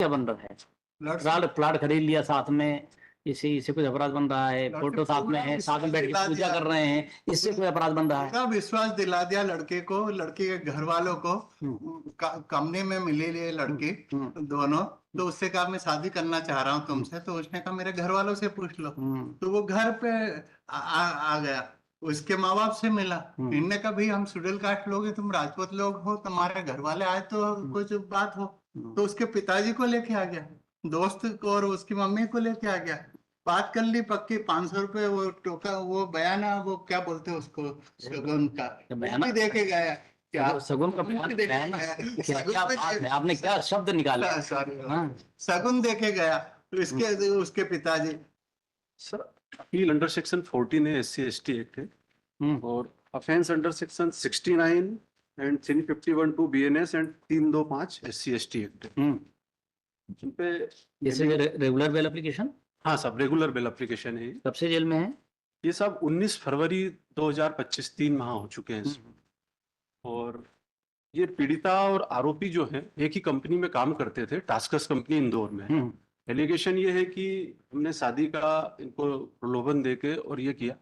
क्या बन रहा है? लॉर्ड प्लाट प्लाट खरीद लिया साथ में, इससे कोई अपराध बन रहा है? लॉर्ड फोटो से साथ में पूरा है, साथ में बैठ के दिला पूजा दिया। कर रहे हैं, इससे कोई अपराध बन रहा है? पूरा विश्वास दिला दिया लड़के को, लड़के के घर वालों को। कंपनी में मिली ये लड़की दोनों, तो उससे कहा मैं शादी करना चाह रहा हूँ तुमसे, तो उसने कहा मेरे घर वालों से पूछ लो। तो वो घर पे आ गया, उसके माँ बाप से मिला। इनने कहा भाई हम शेड्यूल कास्ट लोग हैं, तुम राजपूत लोग हो, तुम्हारे घर वाले आए तो कुछ बात हो। तो उसके पिताजी को लेके आ गया, दोस्त को और उसकी मम्मी को लेके आ गया। बात कर ली पक्की, 500 रुपए वो टोका, वो बयाना, वो क्या बोलते हैं उसको, शगुन का बयाना? भी दे के गया। क्या सगुन का बयान? बयान? क्या बात है, आपने क्या शब्द निकाला? हाँ। शगुन दे के गया तो इसके उसके पिताजी। सर अपील अंडर सेक्शन 14 है, SC/ST एक्ट है, और offence under section 69 and 351(2) BNS and 325 SC/ST act है। इन पे जैसे रेगुलर बेल एप्लीकेशन? हाँ सब रेगुलर बेल एप्लीकेशन है। कब से जेल में है ये सब 19 फरवरी 2025, 3 माह हो चुके हैं इसमें। और ये पीड़िता और आरोपी जो हैं एक ही कंपनी में काम करते थे, टास्कस कंपनी इंदौर में। एलिगेशन ये है कि हमने शादी का इनको प्रलोभन देके और ये किया।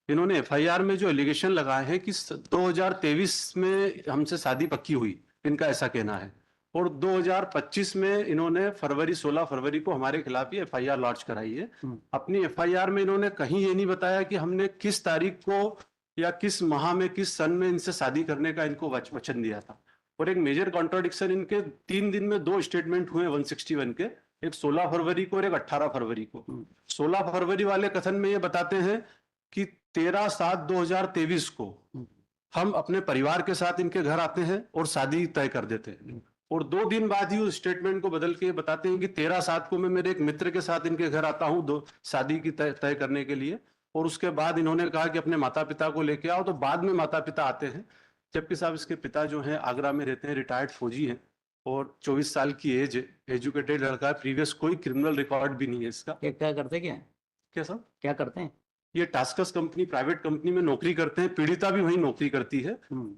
इन्होंने FIR में जो एलिगेशन लगाए हैं कि 2023 में हमसे शादी पक्की हुई, इनका ऐसा कहना है। और 2025 में इन्होंने 16 फरवरी को हमारे खिलाफ ये FIR लॉन्च कराई है। अपनी FIR में इन्होंने कहीं ये नहीं बताया कि हमने किस तारीख को या किस माह में, किस सन में इनसे शादी करने का इनको वचन दिया था। और एक मेजर कॉन्ट्राडिक्शन इनके 3 दिन में 2 स्टेटमेंट हुए 161 के, एक 16 फरवरी को और एक 18 फरवरी को। 16 फरवरी वाले कथन में ये बताते हैं कि 13/7/2023 को हम अपने परिवार के साथ इनके घर आते हैं और शादी तय कर देते हैं। और 2 दिन बाद ही उस स्टेटमेंट को बदल के बताते हैं कि 13/7 को मैं मेरे एक मित्र के साथ इनके घर आता हूँ शादी की तय करने के लिए। और उसके बाद इन्होंने कहा कि अपने माता पिता को लेके आओ, तो बाद में माता पिता आते हैं। जबकि साहब इसके पिता जो हैं आगरा में रहते हैं, रिटायर्ड फौजी हैं और 24 साल की एज है, एजुकेटेड लड़का है, प्रीवियस कोई क्रिमिनल रिकॉर्ड भी नहीं है इसका। क्या करते क्या? क्या सर? क्या करते हैं? ये टास्कस कंपनी, प्राइवेट कंपनी में नौकरी करते हैं। पीड़िता भी वहीं नौकरी करती है।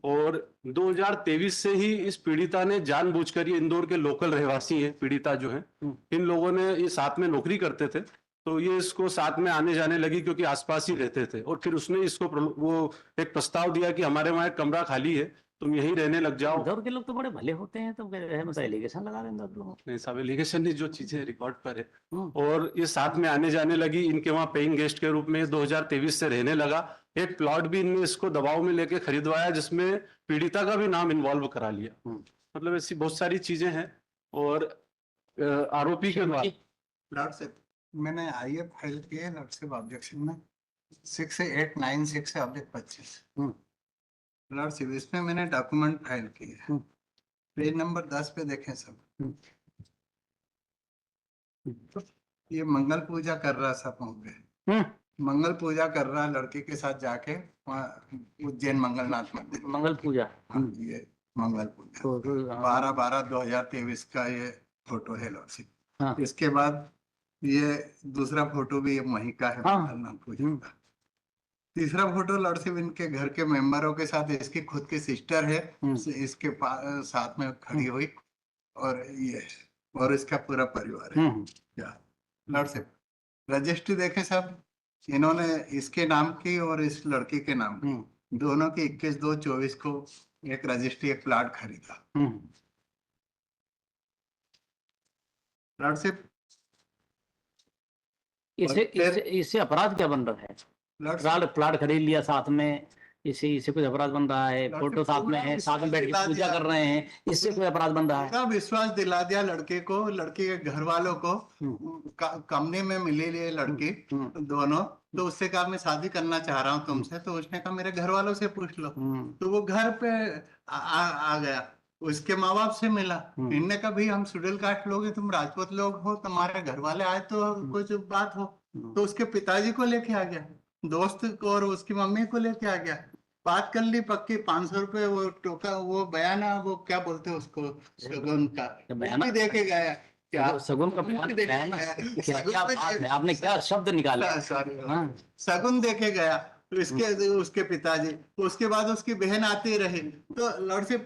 और 2023 से ही इस पीड़िता ने जानबूझकर, ये इंदौर के लोकल रहवासी हैं पीड़िता जो है, इन लोगों ने ये साथ में नौकरी करते थे, तो ये इसको साथ में आने जाने लगी क्योंकि आसपास ही रहते थे। और फिर उसने इसको वो एक प्रस्ताव दिया कि हमारे वहाँ एक कमरा खाली है, तुम यहीं रहने लग जाओ। इंदौर के लोग तो बड़े भले होते हैं, तो मतलब एलिगेशन लगा रहे हैं लोग। नहीं साहब, एलिगेशन नहीं, जो चीजें रिकॉर्ड पर है। और ये साथ में आने जाने लगी, इनके वहाँ पेइंग गेस्ट के रूप में 2023 से रहने लगा। एक प्लॉट भी इनने इसको दबाव में लेके खरीदवाया जिसमें पीड़िता का भी नाम इन्वॉल्व करा लिया। मतलब ऐसी बहुत सारी चीजें हैं। और आरोपी के बाद लॉर्ड से मैंने IF फाइल की है, लॉर्ड से ऑब्जेक्शन में 6896/25। लॉर्ड से इसमें मैंने डॉक्यूमेंट फाइल की है, पेज नंबर 10 पे देखें सब। ये मंगल पूजा कर रहा सब वहाँ पे, मंगल पूजा कर रहा लड़के के साथ जाके वहाँ उज्जैन मंगलनाथ मंदिर। मंगल पूजा? हाँ, ये मंगल पूजा 12/12/2023 का ये फोटो है लॉर्ड से। हाँ। इसके बाद ये दूसरा फोटो भी वहीं का है, मंगलनाथ पूजा का। तीसरा फोटो लॉर्ड से इनके घर के मेंबरों के साथ, इसकी खुद की सिस्टर है इसके साथ में खड़ी हुई, और ये और इसका पूरा परिवार है। क्या लॉर्ड से रजिस्ट्री देखे सब, इन्होंने इसके नाम की और इस लड़की के नाम की, दोनों की 21/2/24 को एक रजिस्ट्री, एक प्लाट खरीदा। लॉर्ड से इससे अपराध क्या बन रहा है? प्लाट खरीद लिया साथ में, इससे कोई अपराध बन रहा है? फोटो साथ में है, साथ में बैठ के पूजा कर रहे हैं, इससे कोई अपराध बन रहा है? पूरा विश्वास दिला दिया लड़के को, लड़के के घर वालों को। कंपनी में मिली ये लड़की दोनों, तो उससे कहा मैं शादी करना चाह रहा हूँ तुमसे, तो उसने कहा मेरे घर वालों से पूछ लो। तो वो घर पे आ गया, उसके माँ बाप से मिला। इनने कहा भाई हम शेड्यूल कास्ट लोग हैं, तुम राजपूत लोग हो, तुम्हारे घर वाले आए तो कुछ बात हो। तो उसके पिताजी को लेके आ गया, दोस्त को और उसकी मम्मी को लेके आ गया। बात कर ली पक्की, 500 रुपए वो टोका, वो बयाना, वो क्या बोलते हैं उसको, शगुन का भी दे के गया। क्या सगुन का बयान? क्या बात है, आपने क्या शब्द निकाला? शगुन दे के गया तो इसके उसके पिताजी। तो उसके बाद उसकी बहन आती रही, तो लड़के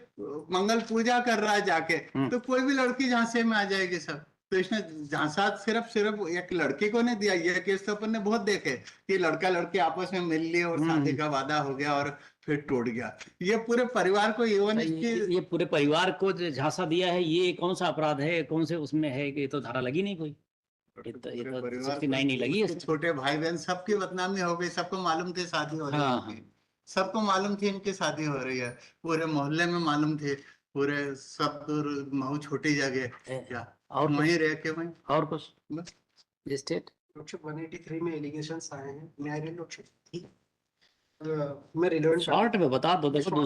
मंगल पूजा कर रहा है जाके, तो कोई भी लड़की झांसे में आ जाएगी सब। तो इसने झांसा सिर्फ सिर्फ एक लड़के को नहीं दिया। ये केस तो अपन ने बहुत देखे कि लड़का लड़की आपस में मिल लिए और शादी का वादा हो गया और फिर टूट गया। ये पूरे परिवार को इवन इसकी ये पूरे परिवार को जो झांसा दिया है, ये कौन सा अपराध है, कौन से उसमें है कि ये तो धारा लगी नहीं कोई, ये तो परिवार 69 नहीं लगी है उसके छोटे भाई बहन सबकी बदनामी हो गई। सबको मालूम थी शादी हो रही है हाँ, इनकी। सबको मालूम थी इनकी शादी हो रही है, पूरे मोहल्ले में मालूम थे, पूरे सब दूर महू छोटी जगह क्या और वहीं रह के वहीं और कुछ बस। स्टेट 183 में एलिगेशंस आए हैं न्यायालय लोकशक्ति मैं रिलेवेंट शॉर्ट में बता दो। देखो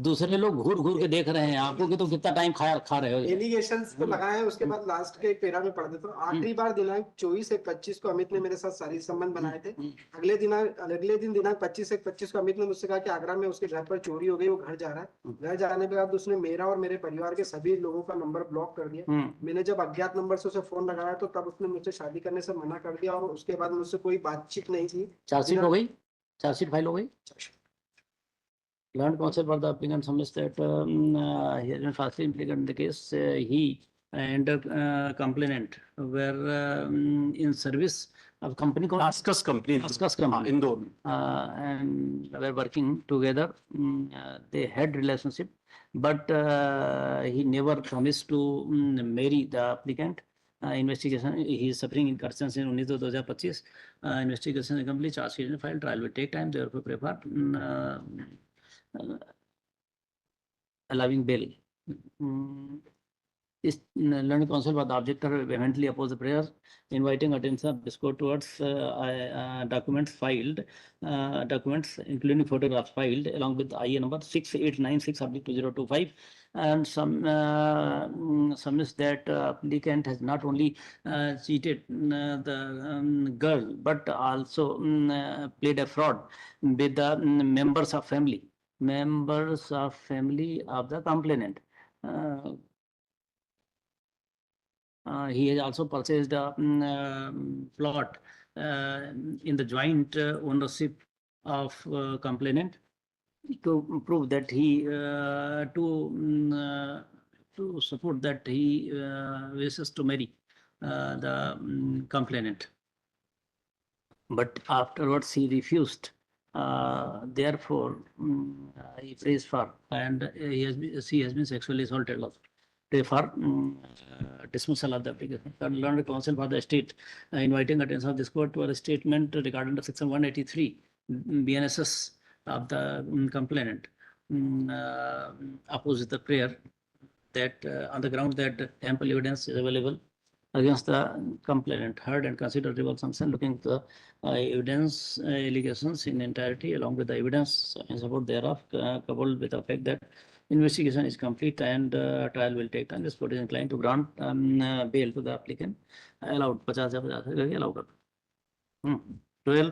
दूसरे लोग घूर घूर के देख रहे हैं आपको कि तुम कितना टाइम खा रहे हो। एलिगेशंस तो लगाए हैं, उसके बाद लास्ट के एक पेरा में पढ़ देता हूँ। आखिरी बार दिनांक 24/1/25 को अमित ने मेरे साथ शारीरिक संबंध बनाए थे। अगले दिन दिनांक 25/1/25 को अमित ने मुझसे कहा कि आगरा में उसके घर पर चोरी हो गई, वो घर जा रहा है। घर जाने के बाद उसने मेरा और मेरे परिवार के सभी लोगों का नंबर ब्लॉक कर दिया। मैंने जब अज्ञात नंबर से उसे फोन लगाया तो तब उसने मुझसे शादी करने से मना कर दिया और उसके बाद मुझसे कोई बातचीत नहीं की। चार्जशीट हो गई, चार्जशीट फाइल हो गई। Learned counsel for the applicant submits that he has been falsely implicated in the case. He and complainant were in service of company called tasks company Tascas company. Indore में। And were working together. They had relationship, but he never promised to marry the applicant. Investigation, he is suffering incursions in 19/2025. Investigation is complete, charge sheet is filed, trial will take time, therefore prefer allowing bail. Is learned counsel by the objector vehemently oppose the prayer, inviting attention of this court towards documents including photographs filed along with IA number 6896/2025, and submits that applicant has not only cheated the girl but also played a fraud with the members of family of the complainant. He has also purchased a plot in the joint ownership of complainant to prove that he to support that he wishes to marry the complainant, but afterwards he refused. Therefore, he prays for, and she has been sexually assaulted also. For dismissal of the application. Learned counsel for the state inviting attention of this court to a statement regarding the section 183 BNSS of the complainant opposes the prayer that on the ground that ample evidence is available against the complainant, heard and considered rival sanction, looking at the evidence allegations in entirety along with the evidence in support thereof, coupled with the fact that investigation is complete and trial will take time. This court is inclined to grant bail to the applicant. Allowed 50,000 allow कर 12